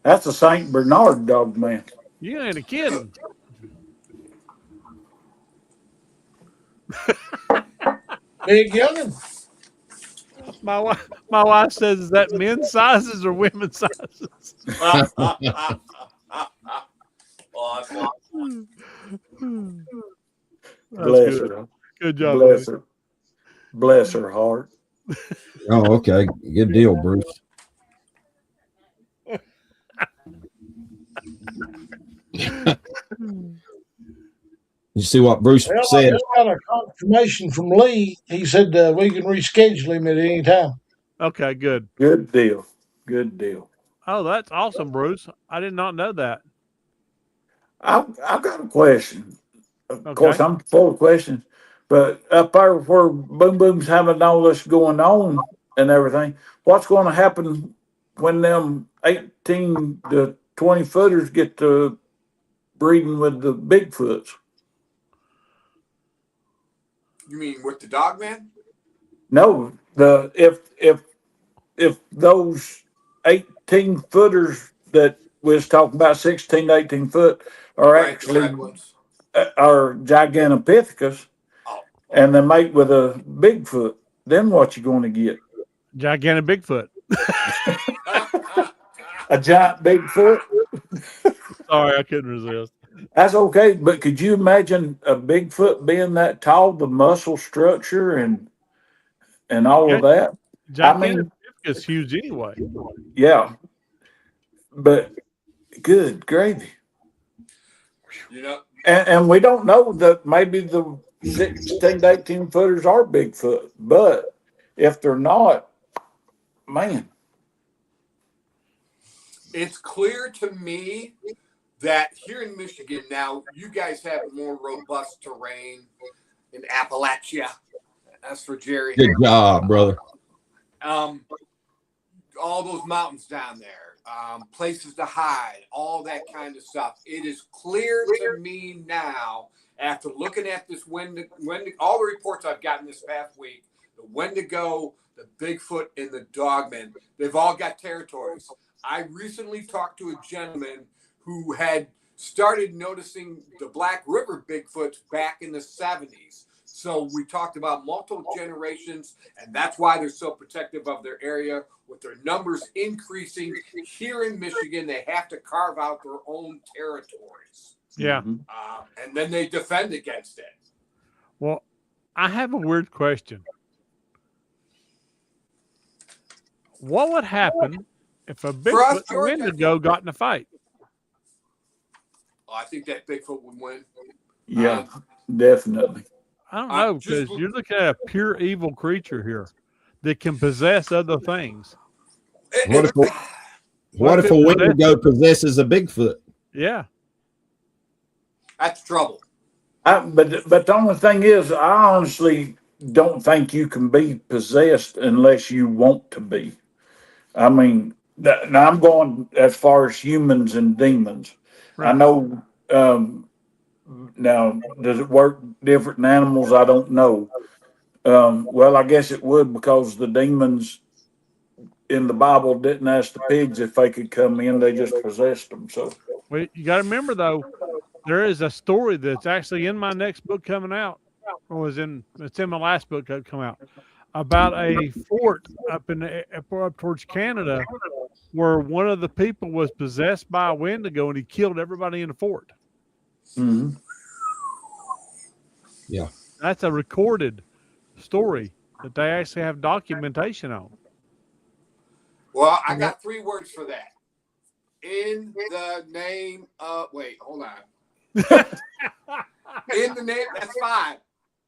That's a Saint Bernard dog man. You ain't a kidding. Big youngin. My wife says, is that men's sizes or women's sizes? Awesome. Bless good. her. Good job. Bless buddy. her. Bless her heart. Oh, okay. Good deal, Bruce. You see what Bruce Well, I said? just got a confirmation from Lee. He said we can reschedule him at any time. Okay, good. Good deal. Good deal. Oh, that's awesome, Bruce. I did not know that. I've got a question. Of Okay. course, I'm full of questions, but up there where Boom Boom's having all this going on and everything, what's going to happen when them 18 to 20 footers get to breeding with the Bigfoots? You mean with the dog man? No, if those 18 footers that we was talking about, 16 to 18 foot, are Right, the actually red ones. are Gigantopithecus, and they mate with a Bigfoot, then what you going to get? Gigantic Bigfoot. A giant Bigfoot? Sorry, I couldn't resist. That's okay, but could you imagine a Bigfoot being that tall, the muscle structure and all of that? Gigantic Bigfoot is huge anyway. Yeah, but good gravy. You know, And we don't know that maybe the 16 to 18 footers are Bigfoot, but if they're not, man. it's clear to me that here in Michigan now, you guys have more robust terrain in Appalachia. That's for Jerry. Good job, brother. All those mountains down there, places to hide, all that kind of stuff. It is clear to me now, after looking at this all the reports I've gotten this past week, the Wendigo, the Bigfoot, and the Dogman, they've all got territories. I recently talked to a gentleman who had started noticing the Black River Bigfoots back in the 70s. So we talked about multiple generations, and that's why they're so protective of their area. With their numbers increasing here in Michigan, they have to carve out their own territories. Yeah. And then they defend against it. Well, I have a weird question. What would happen if a Bigfoot and a Wendigo got in a fight? I think that Bigfoot would win. Yeah, definitely. I don't know, because you're looking at a pure evil creature here that can possess other things. What if a Wendigo possesses a Bigfoot? Yeah. That's trouble. But the only thing is, I honestly don't think you can be possessed unless you want to be. I mean, now I'm going as far as humans and demons. Right. I know. Now, does it work different in animals? I don't know. Well, I guess it would, because the demons in the Bible didn't ask the pigs if they could come in; they just possessed them. So, well, you got to remember though, there is a story that's actually in my next book coming out, or it's in my last book that come out, about a fort up towards Canada, where one of the people was possessed by a Wendigo and he killed everybody in the fort. Mm-hmm. Yeah, that's a recorded story that they actually have documentation on. Well, I got 3 words for that. In the name of, wait, hold on. In the name, that's 5.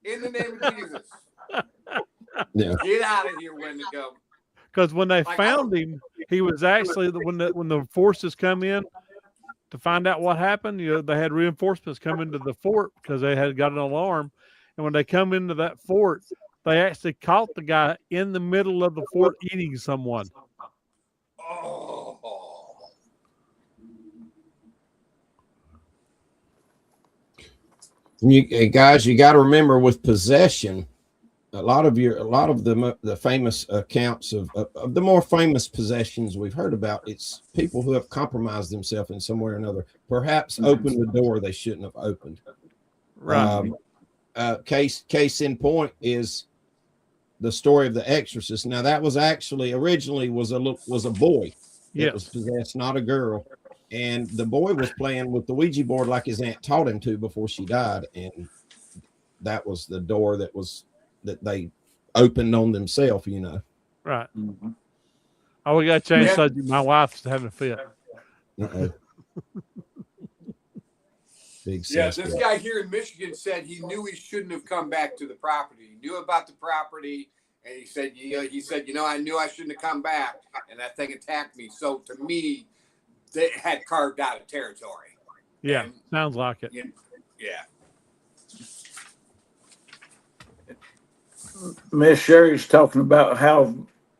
In the name of Jesus. Yeah. Get out of here, Wendigo. Because when they found him, he was actually when the forces come in to find out what happened, they had reinforcements come into the fort because they had got an alarm. And when they come into that fort, they actually caught the guy in the middle of the fort eating someone. Oh. Guys, you got to remember with possession, a lot of the famous accounts of the more famous possessions we've heard about, it's people who have compromised themselves in some way or another, perhaps opened the door they shouldn't have opened. Right. Case in point is the story of the exorcist. Now that was actually originally was a boy that was possessed, not a girl. And the boy was playing with the Ouija board like his aunt taught him to before she died. And that was the door that they opened on themselves, Right. Mm-hmm. Oh, we got to change subject. My wife's having a fit. Big this guy here in Michigan said he knew he shouldn't have come back to the property. He knew about the property, and he said, I knew I shouldn't have come back, and that thing attacked me. So to me, they had carved out a territory. Yeah, sounds like it. Yeah. Miss Sherry's talking about how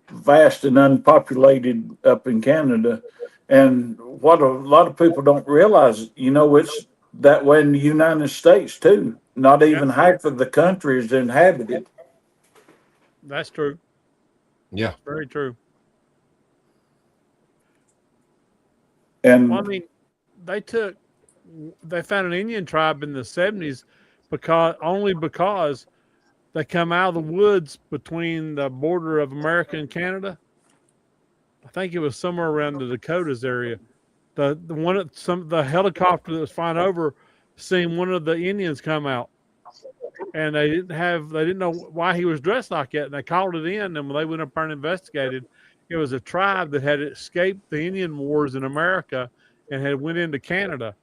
vast and unpopulated up in Canada. And what a lot of people don't realize, it's that way in the United States too. Not even half of the country is inhabited. That's true. Yeah. Very true. And well, I mean, they found an Indian tribe in the 70s because they come out of the woods between the border of America and Canada. I think it was somewhere around the Dakotas area. The helicopter that was flying over seen one of the Indians come out, and they didn't know why he was dressed like that, and they called it in. And when they went up there and investigated, it was a tribe that had escaped the Indian wars in America and had went into Canada,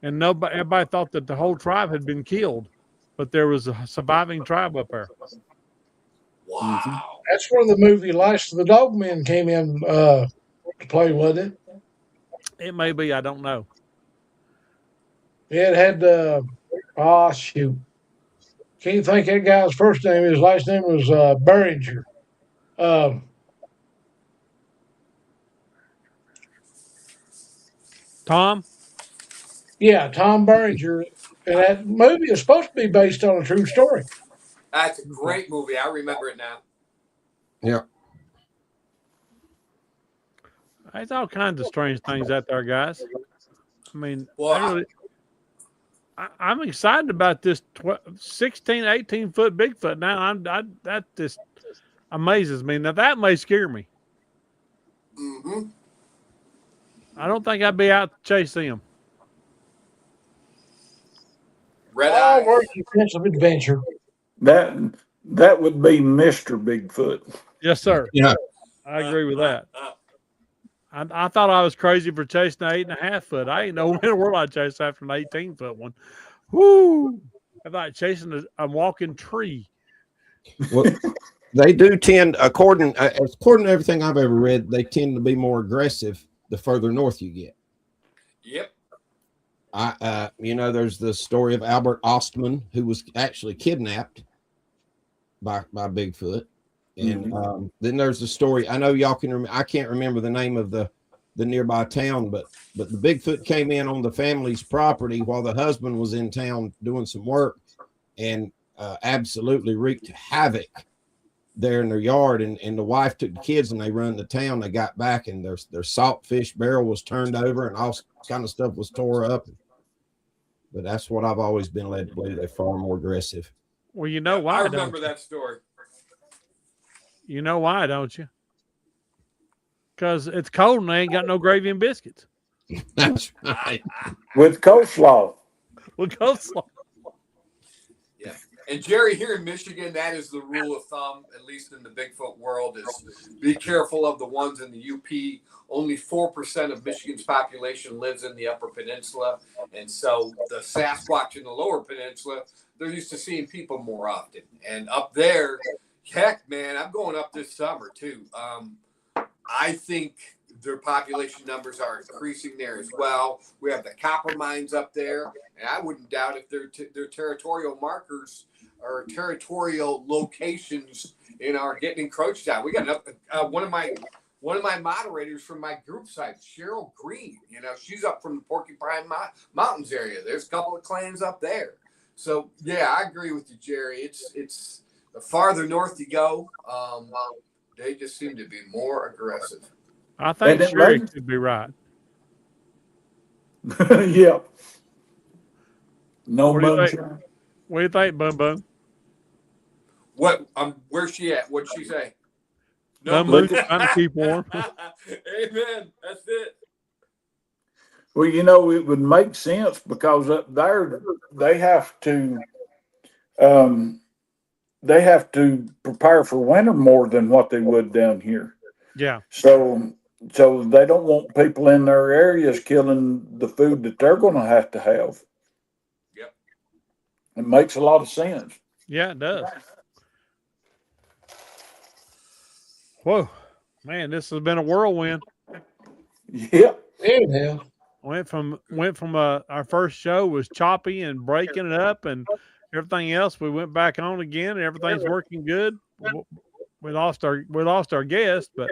and everybody thought that the whole tribe had been killed, but there was a surviving tribe up there. Wow. That's where the movie Last of the Dogmen came in to play, wasn't it? It may be. I don't know. It had shoot. Can't think that guy's first name. His last name was Behringer. Tom? Yeah, Tom Behringer. And that movie is supposed to be based on a true story. That's a great movie. I remember it now. Yeah. There's all kinds of strange things out there, guys. I mean, I'm excited about this 16, 18-foot Bigfoot. Now, that just amazes me. Now, that may scare me. Mm-hmm. I don't think I'd be out to chase him. Red Eye. Where's your sense of adventure? That would be Mr. Bigfoot. Yes, sir. Yeah. I agree with that. I thought I was crazy for chasing an 8.5 foot. I ain't know in the world I'd chase after an 18-foot one. Whoo! I thought chasing a walking tree. Well, they do tend, according to everything I've ever read, they tend to be more aggressive the further north you get. Yep. There's the story of Albert Ostman, who was actually kidnapped by Bigfoot. And then there's the story. I know y'all can remember. I can't remember the name of the nearby town, but the Bigfoot came in on the family's property while the husband was in town doing some work, and absolutely wreaked havoc there in their yard. And the wife took the kids and they run to town. They got back and their saltfish barrel was turned over and all kind of stuff was tore up. But that's what I've always been led to believe. They're far more aggressive. Well, you know why? I remember that story. You know why, don't you? Because it's cold and they ain't got no gravy and biscuits. That's right. With coleslaw. With coleslaw. Yeah. And Jerry, here in Michigan, that is the rule of thumb, at least in the Bigfoot world, is be careful of the ones in the UP. Only 4% of Michigan's population lives in the Upper Peninsula. And so the Sasquatch in the Lower Peninsula, they're used to seeing people more often. And up there, heck, man, I'm going up this summer too. I think their population numbers are increasing there as well. We have the copper mines up there, and I wouldn't doubt if their territorial markers or territorial locations are getting encroached on. We got one of my moderators from my group site, Cheryl Green. She's up from the Porcupine Mountains area. There's a couple of clans up there. So yeah, I agree with you, Jerry. It's the farther north you go, they just seem to be more aggressive. I think Sherry could be right. Yeah. No What do you moonshine. think? What do you think, Bum Bum? What? Where's she at? What'd she say? No moonshine to keep warm. Amen. That's it. Well, it would make sense because up there they have to prepare for winter more than what they would down here. Yeah. So they don't want people in their areas killing the food that they're going to have. Yep. It makes a lot of sense. Yeah, it does. Whoa, man, this has been a whirlwind. Yeah. Yeah. Went from our first show was choppy and breaking it up and everything else. We went back on again and everything's working good. We lost our guest, but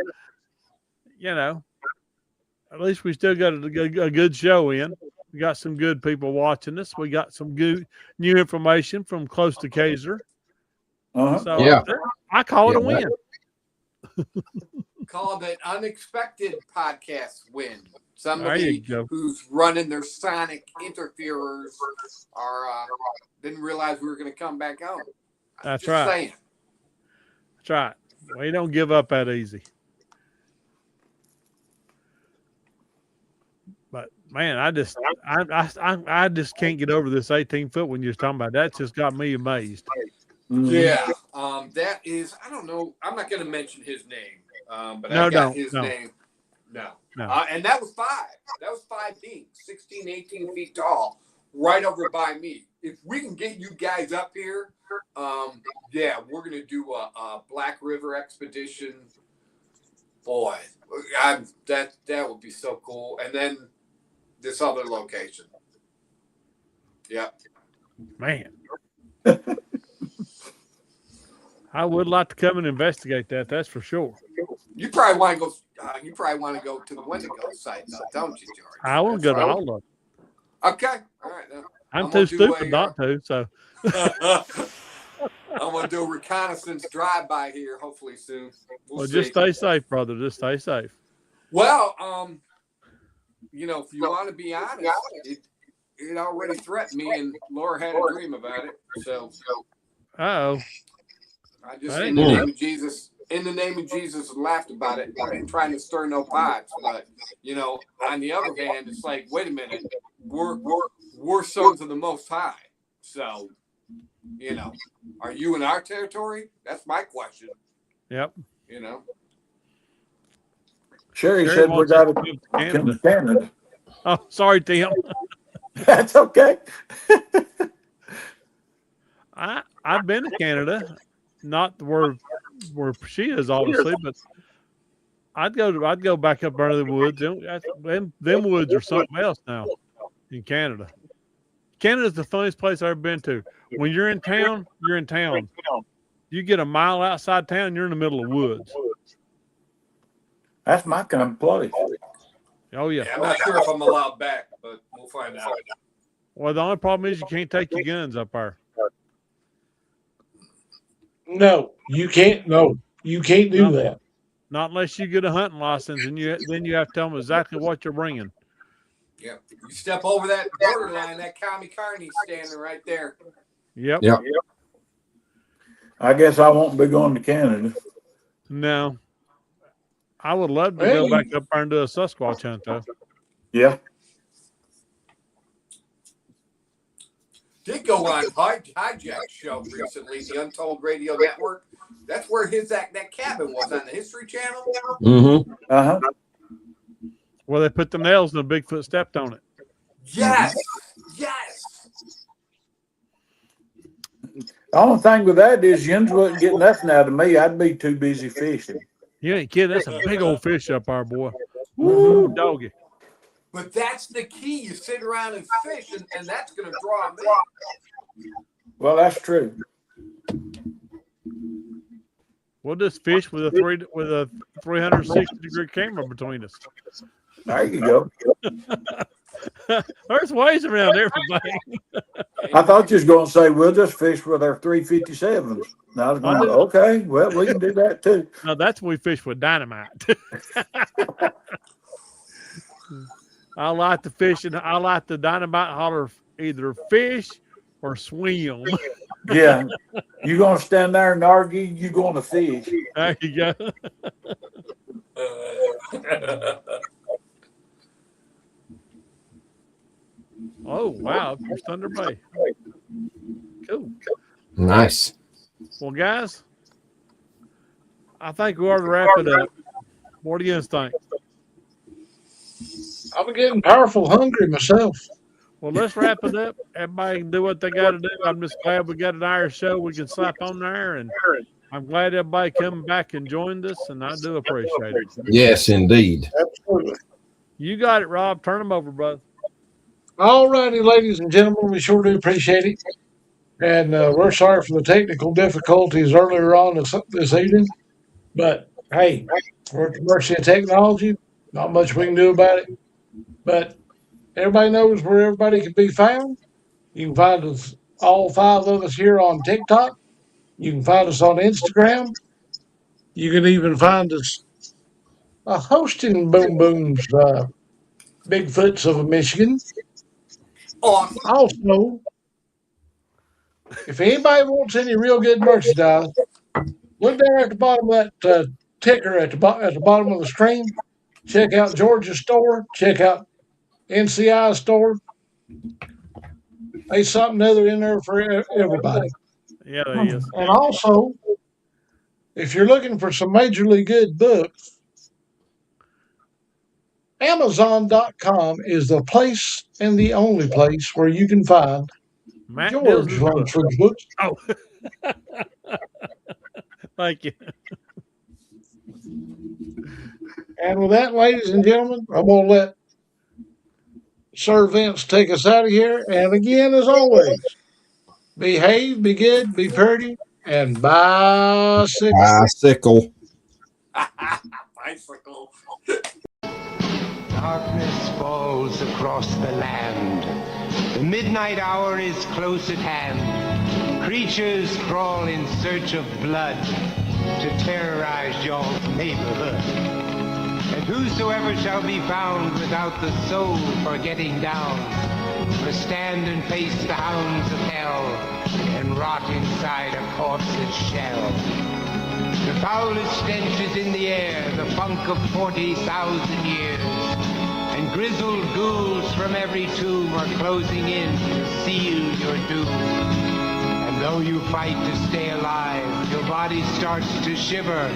at least we still got a good show in. We got some good people watching us. We got some good new information from close to Kaiser. Uh-huh. So Yeah. I call it a win. Called an unexpected podcast win. There Somebody you go. who's running their sonic interferers didn't realize we were going to come back on. That's Just right. saying. That's right. We don't give up that easy. But man, I just can't get over this 18-foot when you're talking about. That just got me amazed. Yeah. That is, I don't know. I'm not going to mention his name. But I got his name. No. And that was 5. That was 5 beings, 16, 18 feet tall, right over by me. If we can get you guys up here, we're going to do a Black River expedition. Boy, that would be so cool. And then this other location. Yeah. Man. I would like to come and investigate that. That's for sure. You probably want to go. You probably want to go to the Wendigo site, though, don't you, George? I want to go to all of them. Okay, all right. Then. I'm too stupid not to. So I'm gonna do a reconnaissance drive-by here, hopefully soon. We'll see. Just stay safe, brother. Just stay safe. Well, if you want to be honest, it already threatened me, and Laura had a dream about it. So, Uh-oh. I just, in the name of Jesus, laughed about it. I ain't trying to stir no pots, but on the other hand, it's like, wait a minute, we're sons of the Most High. So, are you in our territory? That's my question. Yep. Sherry said we got to come to Canada. Oh, sorry, Tim. That's okay. I've been to Canada, not where she is, obviously, but I'd go back up under the woods. Them woods are something else now in Canada. Canada's the funniest place I've ever been to. When you're in town, you're in town. You get a mile outside town, you're in the middle of woods. That's my kind of place. Oh yeah. I'm not sure if I'm allowed back, but we'll find out. Well, the only problem is you can't take your guns up there. No, you can't. No, you can't do that. Not unless you get a hunting license, and then you have to tell them exactly what you're bringing. Yeah, you step over that borderline, that commie carney's standing right there. Yep. I guess I won't be going to Canada. No. I would love to go back up there and do a Sasquatch hunt, though. Yeah. Did go on Hijack's show recently, the Untold Radio Network. That's where that cabin was on the History Channel. Mm-hmm. Uh-huh. Well, they put the nails and the Bigfoot stepped on it. Yes. The only thing with that is Jens wouldn't get nothing out of me. I'd be too busy fishing. You ain't kidding. That's a big old fish up there, boy. Woo, doggy. But that's the key. You sit around and fish, and that's going to draw them in. Well, that's true. We'll just fish with a 360-degree camera between us. There you go. There's ways around everything. I thought you was going to say we'll just fish with our 357s. And I was going, okay, well, we can do that too. No, that's when we fish with dynamite. I like the fishing. I like the dynamite holler either fish or swim. Yeah. You're going to stand there and argue, you're going to fish. There you go. Oh, wow. There's Thunder Bay. Cool. Nice. Well, guys, I think we ought to wrap it up. What do you guys think? I'm getting powerful hungry myself. Well, let's wrap it up. Everybody can do what they got to do. I'm just glad we got an Irish show we can slap on there, and I'm glad everybody coming back and joined us, and I do appreciate it. Yes, indeed. Absolutely. You got it, Rob. Turn them over, brother. All righty, ladies and gentlemen, we sure do appreciate it. And we're sorry for the technical difficulties earlier on this evening. But, hey, we're at the mercy of technology. Not much we can do about it. But everybody knows where everybody can be found. You can find us, all 5 of us, here on TikTok. You can find us on Instagram. You can even find us hosting Boom Boom's Bigfoots of Michigan. Awesome. Also, if anybody wants any real good merchandise, look there at the bottom of that ticker at the bottom of the screen. Check out Georgia's store. Check out NCI store. There's something other in there for everybody. Yeah, there is. And also, if you're looking for some majorly good books, Amazon.com is the place and the only place where you can find Matt George Dillon's book. Lunsford's books. Oh. Thank you. And with that, ladies and gentlemen, I'm going to let Sir Vince take us out of here. And again, as always, behave, be good, be pretty, and bicycle. Bicycle. Bicycle. Darkness falls across the land. The midnight hour is close at hand. Creatures crawl in search of blood to terrorize your neighborhood. And whosoever shall be found without the soul for getting down must stand and face the hounds of hell and rot inside a corpse's shell. The foulest stench is in the air, the funk of 40,000 years. And grizzled ghouls from every tomb are closing in to seal your doom. And though you fight to stay alive, your body starts to shiver.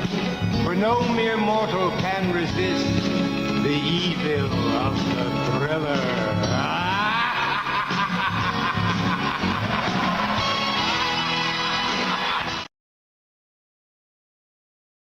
For no mere mortal can resist the evil of the thriller.